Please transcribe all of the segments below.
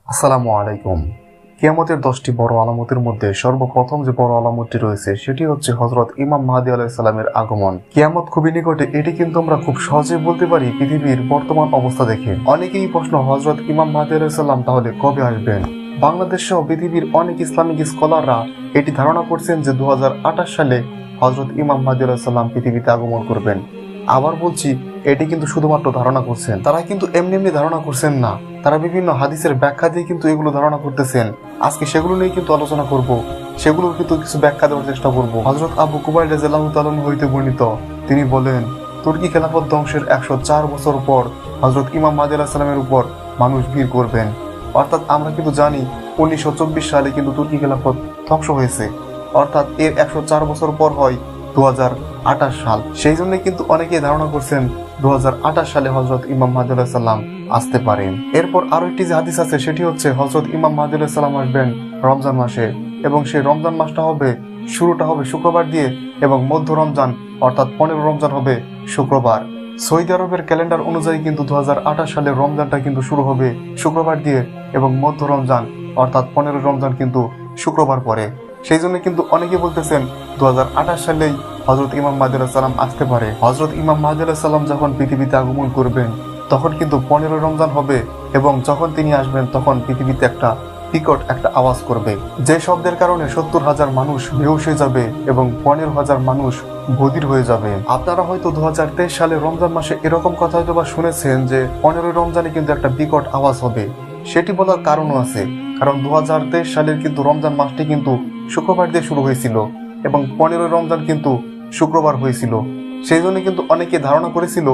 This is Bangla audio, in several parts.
আসসালামু আলাইকুম। কিয়ামতের 10টি বড় আলামতের মধ্যে সর্বপ্রথম যে বড় আলামতটি রয়েছে সেটি হচ্ছে হযরত ইমাম মাহদী আলাইহিস সালামের আগমন। কিয়ামত খুবই নিকটে, এটি কিন্তু আমরা খুব সহজেই বলতে পারি পৃথিবীর বর্তমান অবস্থা দেখে। অনেকেই প্রশ্ন, হযরত ইমাম মাহদী আলাইহিস সালাম তাহলে কবে আসবেন? বাংলাদেশ সহ পৃথিবীর অনেক ইসলামিক স্কলাররা এটি ধারণা করছেন যে 2028 সালে হযরত ইমাম মাহদী আলাইহিস সালাম পৃথিবীতে আগমন করবেন। আবার বলছি, এটি কিন্তু শুধুমাত্র ধারণা করছেন, তারা কিন্তু এমনি এমনি ধারণা করছেন না, তারা বিভিন্ন হাদিসের ব্যাখ্যা দিয়ে কিন্তু এগুলো ধারণা করতেছেন। আজকে সেগুলো নিয়ে কিন্তু আলোচনা করব, সেগুলো কিন্তু কিছু ব্যাখ্যা দেওয়ার চেষ্টা করব। হযরত আবু কুবাইল রাদিয়াল্লাহু তাআলা হইতে বর্ণিত, তিনি বলেন, তুর্কি খেলাফত ধ্বংসের 104 বছর পর হযরত ইমাম মাহদী আলাইহিস সালামের উপর মানুষ ভিড় করবেন। অর্থাৎ আমরা কিন্তু জানি 1924 সালে কিন্তু তুর্কি খেলাফত ধ্বংস হয়েছে, অর্থাৎ এর 104 বছর পর হয় 2028 সাল। সেই জন্য কিন্তু অনেকে ধারণা করছেন 2028 সালে হযরত ইমাম মাহদী আলাইহিস সালাম আসতে পারেন। এরপর আরো একটি যে হাদিস আছে সেটি হচ্ছে হযরত ইমাম মাহদী আলাইহিস সালাম আসবেন রমজান মাসে, এবং সেই রমজান মাসটা হবে, শুরুটা হবে শুক্রবার দিয়ে, এবং মধ্য রমজান অর্থাৎ 15 রমজান হবে শুক্রবার। সৌদি আরবের ক্যালেন্ডার অনুযায়ী কিন্তু 2028 সালে রমজানটা কিন্তু শুরু হবে শুক্রবার দিয়ে, এবং মধ্য রমজান অর্থাৎ 15 রমজান কিন্তু শুক্রবার পরে। সেই জন্য কিন্তু অনেকে বলতেছেন 2028 সালেই হযরত ইমাম মাহদী আলাইহিস সালাম আসতে পারে। হযরত ইমাম মাহদী আলাইহিস সালাম যখন পৃথিবীতে আগমন করবেন তখন কিন্তু 15 রমজান হবে, এবং যখন তিনি আসবেন তখন পৃথিবীতে একটা বিকট একটা আওয়াজ করবে, যে শব্দের কারণে 70,000 মানুষ বেহুশ হয়ে যাবে এবং 15,000 মানুষ বধির হয়ে যাবে। আপনারা হয়তো 2023 সালে রমজান মাসে এরকম কথা হয়তো বা শুনেছেন যে 15 রমজানে কিন্তু একটা বিকট আওয়াজ হবে। সেটি বলার কারণও আছে, কারণ 2023 সালের কিন্তু রমজান মাসটি কিন্তু শুক্রবার দিয়ে শুরু হয়েছিল, এবং 15 রমজান কিন্তু শুক্রবার হয়েছিল। সেই জন্য কিন্তু অনেকে ধারণা করেছিল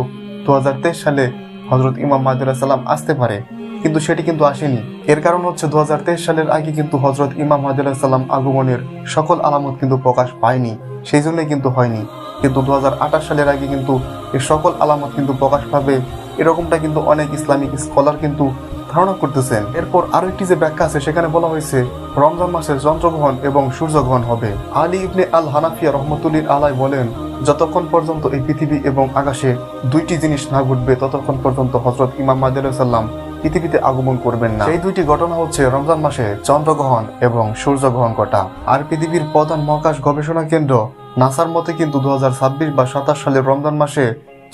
2023 সালে হযরত ইমাম মাহদী আলাইহিস সালাম আসতে পারে, কিন্তু সেটি কিন্তু আসেনি। এর কারণ হচ্ছে 2023 সালের আগে কিন্তু হযরত ইমাম মাহদী আলাইহিস সালাম আগমনের সকল আলামত কিন্তু প্রকাশ পায়নি, সেই জন্য কিন্তু হয়নি। কিন্তু 2028 সালের আগে কিন্তু এই সকল আলামত কিন্তু প্রকাশ পাবে, এরকমটা কিন্তু অনেক ইসলামিক স্কলার কিন্তু ধারণা করতেছেন। এরপর আরো একটি যে ব্যাখ্যা আছে সেখানে বলা হয়েছে রমজান মাসে চন্দ্রগ্রহণ এবং সূর্যগ্রহণ হবে। আলী ইবনে আল হানাফিয়া রহমতুল্লাহ আলাইহি বলেন, যতক্ষণ পর্যন্ত এই পৃথিবী এবং আকাশে দুইটি জিনিস না ঘটবে ততক্ষণ পর্যন্ত হযরত ইমাম মাহদী আলাইহিস সালাম পৃথিবীতে আগমন করবেন না। এই দুইটি ঘটনা হচ্ছে রমজান মাসে চন্দ্রগ্রহণ এবং সূর্যগ্রহণ ঘটা। আর পৃথিবীর প্রধান মহাকাশ গবেষণা কেন্দ্র নাসার মতে কিন্তু 2026 বা 27 সালের রমজান মাসে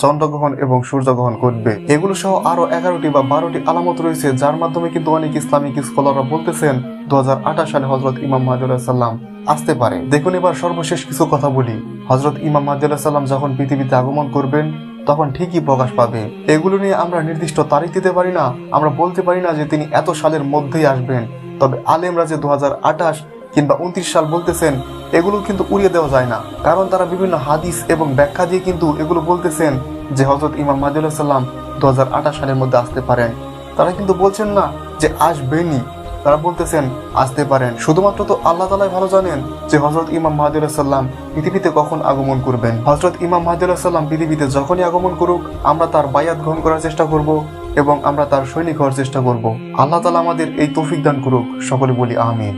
চন্দ্রগ্রহণ এবং সূর্যগ্রহণ ঘটবে। এগুলো সহ আরো 11টি বা 12টি আলামত রয়েছে, যার মাধ্যমে কিন্তু অনেক ইসলামিক স্কলাররা বলতেছেন 2028 সালে হযরত ইমাম মাহদী আলাইহিস সালাম আসতে পারে। দেখুন, এবার সর্বশেষ কিছু কথা বলি। হযরত ইমাম মাহদী আলাইহিস সালাম যখন পৃথিবীতে আগমন করবেন তখন ঠিকই প্রকাশ পাবে। এগুলো নিয়ে আমরা নির্দিষ্ট তারিখ দিতে পারি না, আমরা বলতে পারি না যে তিনি এত সালের মধ্যেই আসবেন। তবে আলেমরা যে 2028 কিংবা 29 সাল বলতেছেন, এগুলো কিন্তু উড়িয়ে দেওয়া যায় না, কারণ তারা বিভিন্ন হাদিস এবং ব্যাখ্যা দিয়ে কিন্তু এগুলো বলতেছেন যে হযরত ইমাম মাহদী আলাইহিস সালাম 2028 সালের মধ্যে আসতে পারেন। তারা কিন্তু বলছেন না যে আসবেনই, তারা বলতেছেন আসতে পারেন। শুধুমাত্র তো আল্লাহ তাআলাই ভালো জানেন যে হযরত ইমাম মাহদী আলাইহিস সালাম পৃথিবীতে কখন আগমন করবেন। হযরত ইমাম মাহদী আলাইহিস সালাম পৃথিবীতে যখনই আগমন করুক, আমরা তার বায়াত গ্রহণ করার চেষ্টা করব এবং আমরা তার সৈনিক হওয়ার চেষ্টা করব। আল্লাহ তাআলা আমাদের এই তৌফিক দান করুক। সকলে বলি আমিন।